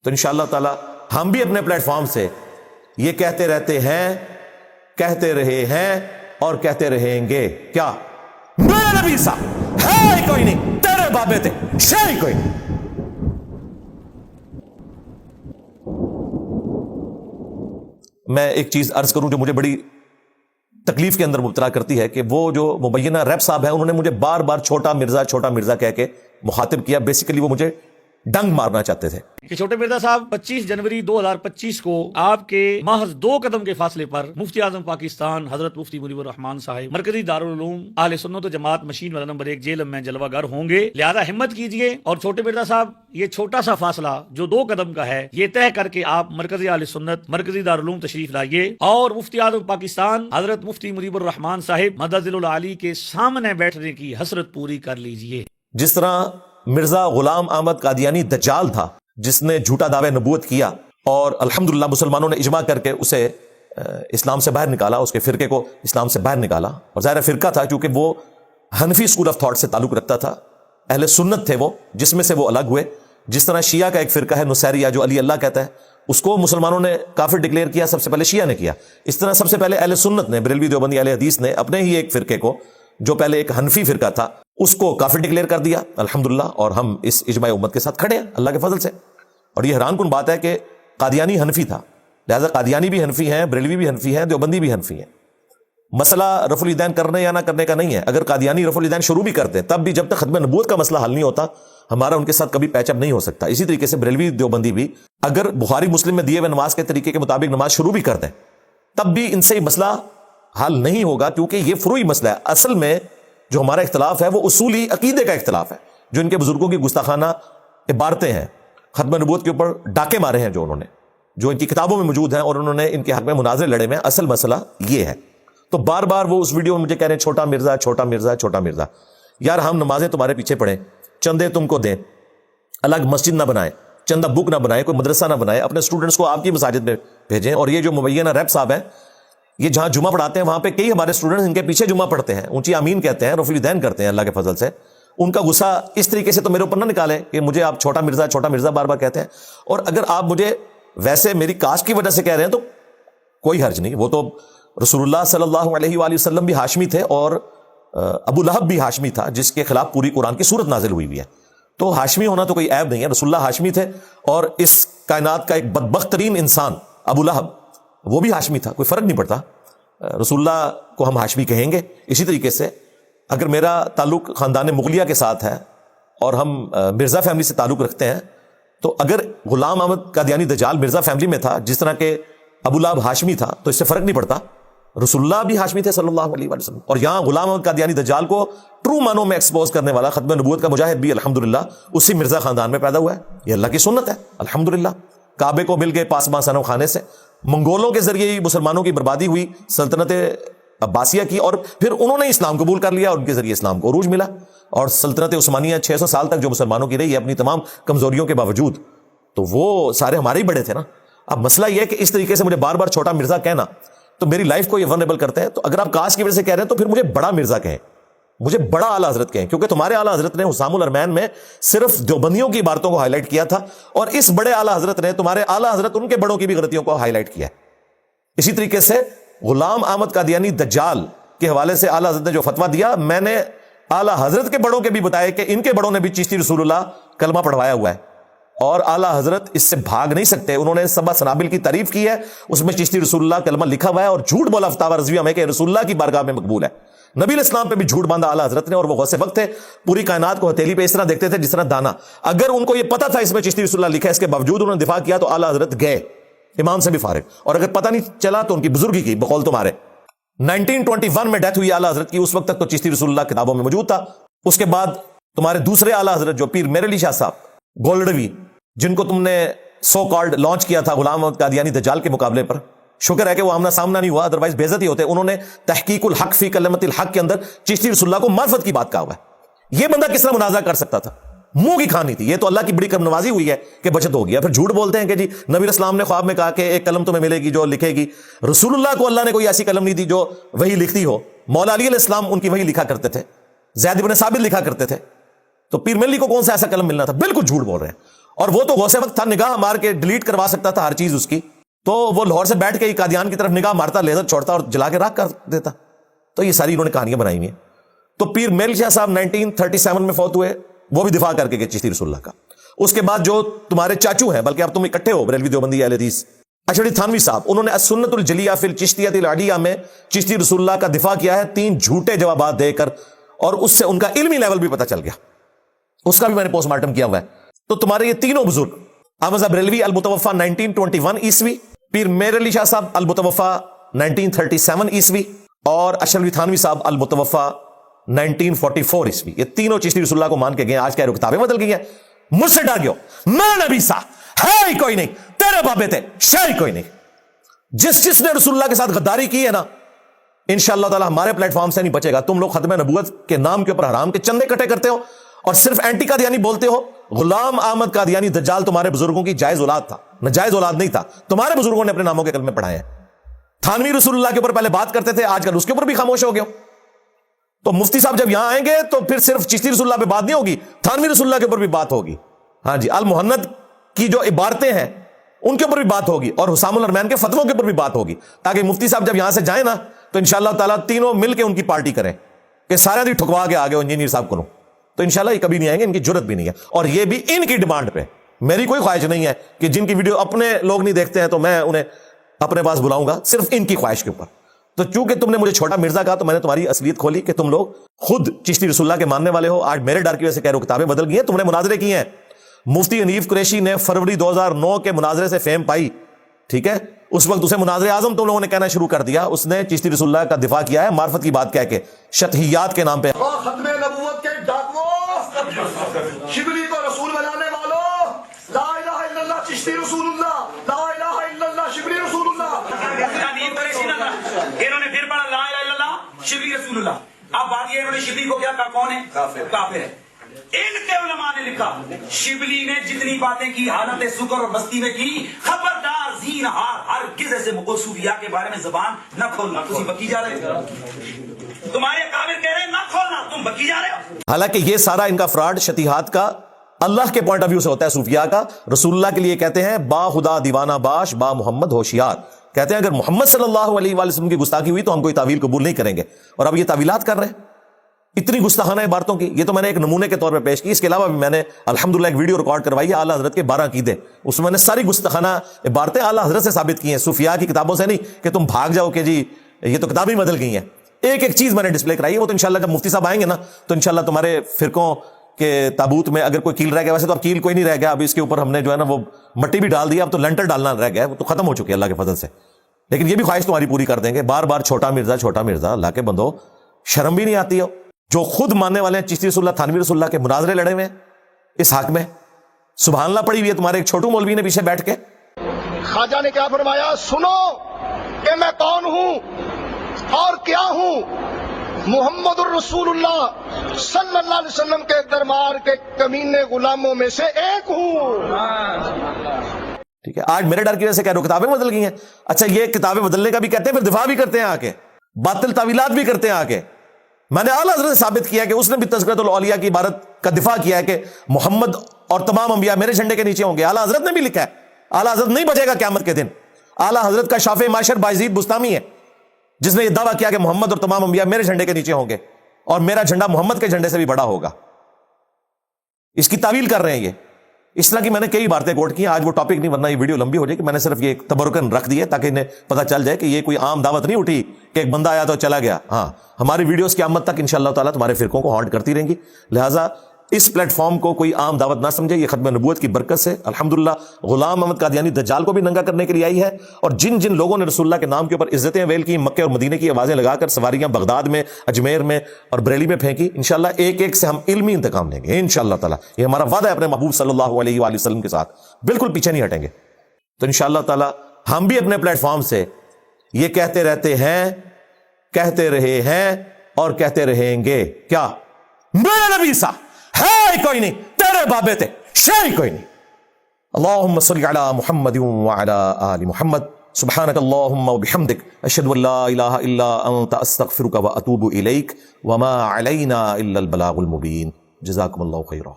تو انشاءاللہ تعالی ہم بھی اپنے پلیٹ فارم سے یہ کہتے رہتے ہیں، کہتے رہے ہیں اور کہتے رہیں گے، کیا میرے نبی صاحب ہے ہی کوئی نہیں، تیرے بابے تھے شے ہی کوئی نہیں۔ میں ایک چیز عرض کروں جو مجھے بڑی تکلیف کے اندر مبتلا کرتی ہے، کہ وہ جو مبینہ ریپ صاحب ہیں انہوں نے مجھے بار بار چھوٹا مرزا کہہ کے مخاطب کیا۔ بیسیکلی وہ مجھے ڈنگ مارنا چاہتے تھے کہ چھوٹے مرزا صاحب 25 جنوری 2025 کو آپ کے محض 2 قدم کے فاصلے پر مفتی اعظم پاکستان حضرت مفتی منیب الرحمان صاحب مرکزی دارالعلوم اہل سنت و جماعت مشین والا نمبر 1 جیلم میں جلوہ گر ہوں گے، لہذا ہمت کیجئے اور چھوٹے مرزا صاحب یہ چھوٹا سا فاصلہ جو 2 قدم کا ہے یہ طے کر کے آپ مرکزی اہل سنت مرکزی دارالعلوم تشریف لائیے اور مفتی اعظم پاکستان حضرت مفتی منیب الرحمان صاحب مدد العالی کے سامنے بیٹھنے کی حسرت پوری کر لیجئے۔ جس طرح مرزا غلام احمد قادیانی دجال تھا جس نے جھوٹا دعوی نبوت کیا اور الحمدللہ مسلمانوں نے اجماع کر کے اسے اسلام سے باہر نکالا، اس کے فرقے کو اسلام سے باہر نکالا، اور ظاہر فرقہ تھا کیونکہ وہ حنفی اسکول آف تھاٹ سے تعلق رکھتا تھا، اہل سنت تھے وہ، جس میں سے وہ الگ ہوئے۔ جس طرح شیعہ کا ایک فرقہ ہے نصیریہ جو علی اللہ کہتا ہے، اس کو مسلمانوں نے کافر ڈکلیئر کیا، سب سے پہلے شیعہ نے کیا۔ اس طرح سب سے پہلے اہل سنت نے، بریلوی دیوبندی اہل حدیث نے اپنے ہی ایک فرقے کو جو پہلے ایک حنفی فرقہ تھا اس کو کافر ڈکلیئر کر دیا الحمدللہ، اور ہم اس اجماع امت کے ساتھ کھڑے ہیں اللہ کے فضل سے۔ اور یہ حیران کن بات ہے کہ قادیانی حنفی تھا، لہذا قادیانی بھی حنفی ہیں، بریلوی بھی حنفی ہیں، دیوبندی بھی حنفی ہیں۔ مسئلہ رفع الیدین کرنے یا نہ کرنے کا نہیں ہے، اگر قادیانی رفع الیدین شروع بھی کرتے تب بھی جب تک ختم نبوت کا مسئلہ حل نہیں ہوتا ہمارا ان کے ساتھ کبھی پیچ اپ نہیں ہو سکتا۔ اسی طریقے سے بریلوی دیوبندی بھی اگر بخاری مسلم میں دیے ہوئے نماز کے طریقے کے مطابق نماز شروع بھی کر دیں تب بھی ان سے یہ مسئلہ حل نہیں ہوگا، کیونکہ یہ فروعی مسئلہ ہے۔ اصل میں جو ہمارا اختلاف ہے وہ اصولی عقیدے کا اختلاف ہے، جو ان کے بزرگوں کی گستاخانہ عبارتیں ہیں، ختم نبوت کے اوپر ڈاکے مارے ہیں جو انہوں نے، جو ان کی کتابوں میں موجود ہیں، اور انہوں نے ان کے حق میں مناظرے لڑے میں، اصل مسئلہ یہ ہے۔ تو بار بار وہ اس ویڈیو میں مجھے کہہ رہے ہیں چھوٹا مرزا چھوٹا مرزا چھوٹا مرزا۔ یار ہم نمازیں تمہارے پیچھے پڑھیں، چندے تم کو دیں، الگ مسجد نہ بنائیں، چندہ بک نہ بنائیں، کوئی مدرسہ نہ بنائیں، اپنے اسٹوڈنٹس کو آپ کی مساجد میں بھیجیں۔ اور یہ جو مبینہ ریپ صاحب ہیں یہ جہاں جمعہ پڑھاتے ہیں وہاں پہ کئی ہمارے اسٹوڈنٹس ان کے پیچھے جمعہ پڑھتے ہیں، اونچی آمین کہتے ہیں، رفع الیدین کرتے ہیں اللہ کے فضل سے۔ ان کا غصہ اس طریقے سے تو میرے اوپر نہ نکالیں کہ مجھے آپ چھوٹا مرزا بار بار کہتے ہیں، اور اگر آپ مجھے ویسے میری کاسٹ کی وجہ سے کہہ رہے ہیں تو کوئی حرج نہیں، وہ تو رسول اللہ صلی اللہ علیہ وآلہ وسلم بھی ہاشمی تھے اور ابو لہب بھی ہاشمی تھا جس کے خلاف پوری قرآن کی سورت نازل ہوئی ہے، تو ہاشمی ہونا تو کوئی عیب نہیں ہے، رسول اللہ ہاشمی تھے، اور اس کائنات کا ایک بدبخت ترین انسان ابو لہب وہ بھی ہاشمی تھا، کوئی فرق نہیں پڑتا، رسول اللہ کو ہم ہاشمی کہیں گے۔ اسی طریقے سے اگر میرا تعلق خاندان مغلیہ کے ساتھ ہے اور ہم مرزا فیملی سے تعلق رکھتے ہیں، تو اگر غلام احمد قادیانی دجال مرزا فیملی میں تھا جس طرح کہ ابو لہب ہاشمی تھا تو اس سے فرق نہیں پڑتا، رسول اللہ بھی ہاشمی تھے صلی اللہ علیہ وسلم، اور یہاں غلام احمد قادیانی دجال کو ٹرو معنوں میں ایکسپوز کرنے والا ختم نبوت کا مجاہد بھی الحمدللہ اسی مرزا خاندان میں پیدا ہوا ہے۔ یہ اللہ کی سنت ہے الحمدللہ۔ کعبے کو مل گئے پاسباں صنم خانے سے، منگولوں کے ذریعے ہی مسلمانوں کی بربادی ہوئی، سلطنت عباسیہ کی، اور پھر انہوں نے اسلام قبول کر لیا اور ان کے ذریعے اسلام کو عروج ملا، اور سلطنت عثمانیہ 600 سال تک جو مسلمانوں کی رہی ہے اپنی تمام کمزوریوں کے باوجود، تو وہ سارے ہمارے ہی بڑے تھے نا۔ اب مسئلہ یہ ہے کہ اس طریقے سے مجھے بار بار چھوٹا مرزا کہنا تو میری لائف کو یہ ونریبل کرتے ہیں، تو اگر آپ کاسٹ کی وجہ سے کہہ رہے ہیں تو پھر مجھے بڑا مرزا کہیں، مجھے بڑا اعلیٰ حضرت کہیں، کیونکہ تمہارے اعلیٰ حضرت نے حسام الارمین میں صرف دیوبندیوں کی عبارتوں کو ہائی لائٹ کیا تھا، اور اس بڑے اعلیٰ حضرت نے تمہارے اعلیٰ حضرت ان کے بڑوں کی بھی غلطیوں کو ہائی لائٹ کیا ہے۔ اسی طریقے سے غلام احمد قادیانی دجال کے حوالے سے اعلیٰ حضرت نے جو فتویٰ دیا، میں نے اعلیٰ حضرت کے بڑوں کے بھی بتایا کہ ان کے بڑوں نے بھی چشتی رسول اللہ کلمہ پڑھوایا ہوا ہے، اور اعلیٰ حضرت اس سے بھاگ نہیں سکتے۔ انہوں نے سبا سنابل کی تعریف کی ہے، اس میں چشتی رسول اللہ کلمہ لکھا ہوا ہے، اور جھوٹ بولا فتاوی رضویہ میں کہ رسول اللہ کی بارگاہ میں مقبول ہے۔ نبی علیہ السلام پہ بھی جھوٹ باندھا اعلیٰ حضرت نے، اور وہ غوث وقت تھے، پوری کائنات کو ہتھیلی پہ اس طرح دیکھتے تھے جس طرح دانا۔ اگر ان کو یہ پتا تھا اس میں چشتی رسول اللہ لکھا ہے، اس کے باوجود انہوں نے دفاع کیا، تو اعلیٰ حضرت گئے امام سے بھی فارغ، اور اگر پتہ نہیں چلا تو ان کی بزرگی کی بقول تمہارے 1921 میں ڈیتھ ہوئی اعلیٰ حضرت کی، اس وقت تک تو چشتی رسول اللہ کتابوں میں موجود تھا۔ اس کے بعد تمہارے دوسرے اعلیٰ حضرت جو پیر میرے علی شاہ صاحب گولڈوی، جن کو تم نے سو کالڈ لانچ کیا تھا غلام احمد قادیانی دجال کے مقابلے پر، شکر ہے کہ وہ آمنا سامنا نہیں ہوا، ادروائز بے عزتی ہوتے۔ انہوں نے تحقیق الحق فی کلمت الحق کے اندر چشتی رسول اللہ کو معرفت کی بات کہا ہوا ہے۔ یہ بندہ کس طرح منازعہ کر سکتا تھا؟ منہ کی کھانی تھی۔ یہ تو اللہ کی بڑی کرم نوازی ہوئی ہے کہ بچت ہو گیا۔ پھر جھوٹ بولتے ہیں کہ جی نبی علیہ السلام نے خواب میں کہا کہ ایک قلم تمہیں ملے گی جو لکھے گی۔ رسول اللہ کو اللہ نے کوئی ایسی قلم نہیں دی جو وہی لکھتی ہو۔ مولا علی علیہ السلام ان کی وہی لکھا کرتے تھے، زید بن ثابت لکھا کرتے تھے، تو پیر ملی کو کون سا ایسا قلم ملنا تھا؟ بالکل جھوٹ بول رہے ہیں۔ اور وہ تو غوث وقت تھا, نگاہ مار کے ڈیلیٹ کروا سکتا تھا ہر چیز اس کی, تو وہ لاہور سے بیٹھ کے ہی قادیان کی طرف نگاہ مارتا, لیزر چھوڑتا اور جلا کے راکھ کر دیتا. تو یہ ساری انہوں نے کہانیاں بنائی ہوئی ہیں. تو پیر میل شاہ صاحب 1937 میں فوت ہوئے, وہ بھی دفاع کر کے گئے چشتی رسول اللہ کا. اس کے بعد جو تمہارے چاچو ہیں, بلکہ اب تم اکٹھے ہو بریلوی دیوبندی اہل حدیث, اشعری تھانوی صاحب, انہوں نے السنت الجلیہ فی الچشتیۃ العلیہ میں چشتی رسول اللہ کا دفاع کیا ہے 3 جھوٹے جوابات دے کر, اور اس سے ان کا علمی لیول بھی پتہ چل گیا, اس کا بھی میں نے پوسٹ مارٹم کیا ہوا ہے. تو تمہارے یہ تینوں بزرگ, احمد بریلوی المتوفا 1921 عیسوی, پیر میر علی شاہ صاحب المتوفا 1937 عیسوی, اور اشرفی تھانوی صاحب المتوفا 1944 عیسوی, یہ تینوں چشتی رسول اللہ کو مان کے گئے. آج کیا کتابیں بدل گئی ہیں, مجھ سے ڈر گئے, میں نبی سا ہے ہی کوئی نہیں, تیرے بابے تھے شہ ہی کوئی نہیں. جس نے رسول اللہ کے ساتھ غداری کی ہے نا, انشاءاللہ تعالی ہمارے پلیٹ فارم سے نہیں بچے گا. تم لوگ ختم نبوت کے نام کے اوپر حرام کے چندے کٹے کرتے ہو اور صرف اینٹی قادیانی بولتے ہو. غلام احمد قادیانی دجال تمہارے بزرگوں کی جائز اولاد تھا, ناجائز اولاد نہیں تھا. تمہارے بزرگوں نے اپنے ناموں کے کلمے پڑھائے ہیں. تھانوی رسول اللہ کے اوپر پہلے بات کرتے تھے, آج کل اس کے اوپر بھی خاموش ہو گئے. تو مفتی صاحب جب یہاں آئیں گے تو پھر صرف چشتی رسول اللہ پہ بات نہیں ہوگی, تھانوی رسول اللہ کے اوپر بھی بات ہوگی. ہاں جی, المحند کی جو عبارتیں ہیں ان کے اوپر بھی بات ہوگی, اور حسام الرحمن کے فتووں کے اوپر بھی بات ہوگی, تاکہ مفتی صاحب جب یہاں سے جائیں نا تو انشاءاللہ تعالیٰ تینوں مل کے ان کی پارٹی کریں کہ سارے دی ٹھکوا کے آگے انجینئر صاحب کو. تو انشاءاللہ یہ کبھی نہیں آئیں گے, ان کی جرت بھی نہیں ہے, اور یہ بھی ان کی ڈیمانڈ پہ. میری کوئی خواہش نہیں ہے کہ جن کی ویڈیو اپنے لوگ نہیں دیکھتے ہیں تو میں انہیں اپنے پاس بلاؤں گا, صرف ان کی خواہش کے اوپر. تو چونکہ تم نے مجھے چھوٹا مرزا کہا تو میں نے تمہاری اصلیت کھولی کہ تم لوگ خود چشتی رسول اللہ کے ماننے والے ہو. آج میرے ڈر کی وجہ سے کہہ رہے ہو کتابیں بدل گئی ہیں, تم نے مناظرے کیے ہیں. مفتی حنیف قریشی نے فروری 2009 کے مناظرے سے فیم پائی, ٹھیک ہے, اس وقت اسے مناظر اعظم تم لوگوں نے کہنا شروع کر دیا. اس نے چشتی رسول اللہ کا دفاع کیا ہے معرفت کی بات کہہ کے, شطحیات کے نام پہ. ختم نبوت کے ڈاکوؤں, شبلی کو رسول بنانے والوں, لا الہ الا اللہ چشتی رسول اللہ, لا الہ الا اللہ شبلی رسول اللہ. انہوں نے پھر پڑھا لا الہ الا اللہ شبلی رسول اللہ. اب بات یہ, انہوں نے شبلی کو کیا کہا, کون ہے, کافر ہے. ان کے علماء نے لکھا شبلی نے جتنی باتیں کی حالت سکر اور مستی میں کی, خبردار زین ہر کسی سے صوفیاء کے بارے میں زبان نہ کھولنا. تم بکی جا رہے ہو, تمہارے کافر کہہ رہے ہیں نہ کھولنا, تم بکی جا رہے ہو. حالانکہ یہ سارا ان کا فراڈ شتیحات کا اللہ کے پوائنٹ آف ویو سے ہوتا ہے, صوفیاء کا. رسول اللہ کے لیے کہتے ہیں با خدا دیوانہ باش, با محمد ہوشیار. کہتے ہیں اگر محمد صلی اللہ علیہ وآلہ وسلم کی گستاخی ہوئی تو ہم کوئی تعویل قبول نہیں کریں گے, اور اب یہ تعویلات کر رہے ہیں اتنی گستاخانہ عبارتوں کی. یہ تو میں نے ایک نمونے کے طور پہ پیش کی, اس کے علاوہ بھی میں نے الحمدللہ ایک ویڈیو ریکارڈ کروائی ہے اعلیٰ حضرت کے 12 عقیدے, اس میں نے ساری گستاخانہ عبارتیں اعلیٰ حضرت سے ثابت کی ہیں, صوفیاء کی کتابوں سے نہیں کہ تم بھاگ جاؤ کہ جی یہ تو کتابیں بدل گئی ہیں. ایک ایک چیز میں نے ڈسپلے کرائی ہے. وہ تو انشاءاللہ جب مفتی صاحب آئیں گے نا تو انشاءاللہ تمہارے فرقوں کے تابوت میں اگر کوئی کیل رہ گیا, ویسے تو اب کیل کوئی نہیں رہ گیا, اب اس کے اوپر ہم نے جو ہے نا وہ مٹی بھی ڈال دیا, اب تو لنٹر ڈالنا رہ گیا, وہ تو ختم ہو چکی ہے اللہ کے فضل سے. لیکن یہ بھی خواہش تمہاری پوری کر دیں گے, بار بار چھوٹا مرزا. اللہ کے بندو, شرم بھی نہیں آتی ہو جو خود ماننے والے ہیں چشتی رسول اللہ, تھانوی رسول اللہ کے مناظرے لڑے ہوئے ہیں اس حق میں. سبحان اللہ پڑی ہوئی ہے تمہارے ایک چھوٹو مولوی نے پیچھے بیٹھ کے. خواجہ نے کیا فرمایا, سنو کہ میں کون ہوں اور کیا ہوں, محمد الرسول اللہ صلی اللہ علیہ وسلم کے دربار کے کمینے غلاموں میں سے ایک ہوں. ٹھیک ہے, آج میرے ڈر کی وجہ سے کہہ رہے ہو کتابیں بدل گئی ہیں. اچھا, یہ کتابیں بدلنے کا بھی کہتے ہیں, پھر دفاع بھی کرتے ہیں آ کے, باطل تعویلات بھی کرتے ہیں آ کے. میں نے اعلیٰ حضرت سے ثابت کیا کہ اس نے بھی تذکرۃ الاولیاء کی عبارت کا دفاع کیا ہے کہ محمد اور تمام انبیاء میرے جھنڈے کے نیچے ہوں گے. اعلیٰ حضرت نے بھی لکھا ہے, اعلیٰ حضرت نہیں بچے گا قیامت کے دن. اعلیٰ حضرت کا شافع معاشر بایزید بستامی ہے جس نے یہ دعویٰ کیا کہ محمد اور تمام انبیاء میرے جھنڈے کے نیچے ہوں گے اور میرا جھنڈا محمد کے جھنڈے سے بھی بڑا ہوگا. اس کی تعویل کر رہے ہیں. یہ اس طرح کی میں نے کئی باتیں کوٹ کی. آج وہ ٹاپک نہیں, ورنہ یہ ویڈیو لمبی ہو جائے گی. میں نے صرف یہ تبرکن رکھ دیا تاکہ انہیں پتہ چل جائے کہ یہ کوئی عام دعوت نہیں اٹھی کہ ایک بندہ آیا تو چلا گیا. ہاں, ہماری ویڈیوز قیامت تک انشاءاللہ تعالیٰ تمہارے فرقوں کو ہانٹ کرتی رہیں گی. لہٰذا اس پلیٹ فارم کو کوئی عام دعوت نہ سمجھے. یہ ختم نبوت کی برکت سے الحمدللہ غلام احمد قادیانی دجال کو بھی ننگا کرنے کے لیے آئی ہے. اور جن جن لوگوں نے رسول اللہ کے نام کے اوپر عزتیں ویل کی, مکے اور مدینے کی آوازیں لگا کر سواریاں بغداد میں, اجمیر میں اور بریلی میں پھینکی, انشاءاللہ ایک ایک سے ہم علمی انتقام لیں گے انشاءاللہ تعالیٰ. یہ ہمارا وعدہ ہے اپنے محبوب صلی اللہ علیہ وآلہ وسلم کے ساتھ, بالکل پیچھے نہیں ہٹیں گے. تو انشاءاللہ تعالیٰ ہم بھی اپنے پلیٹ فارم سے یہ کہتے رہتے ہیں, کہتے رہے ہیں اور کہتے رہیں گے. کیا میرے نبی سا ہے کوئی نہیں, تیرے بابے تھے شے کوئی نہیں. اللہم صلی علی محمد وعلی آل محمد. سبحانک اللہم وبحمدک, اشہد ان لا الہ الا انت, استغفرک واتوب الیک, وما علینا الا البلاغ المبین. جزاکم اللہ خیرا.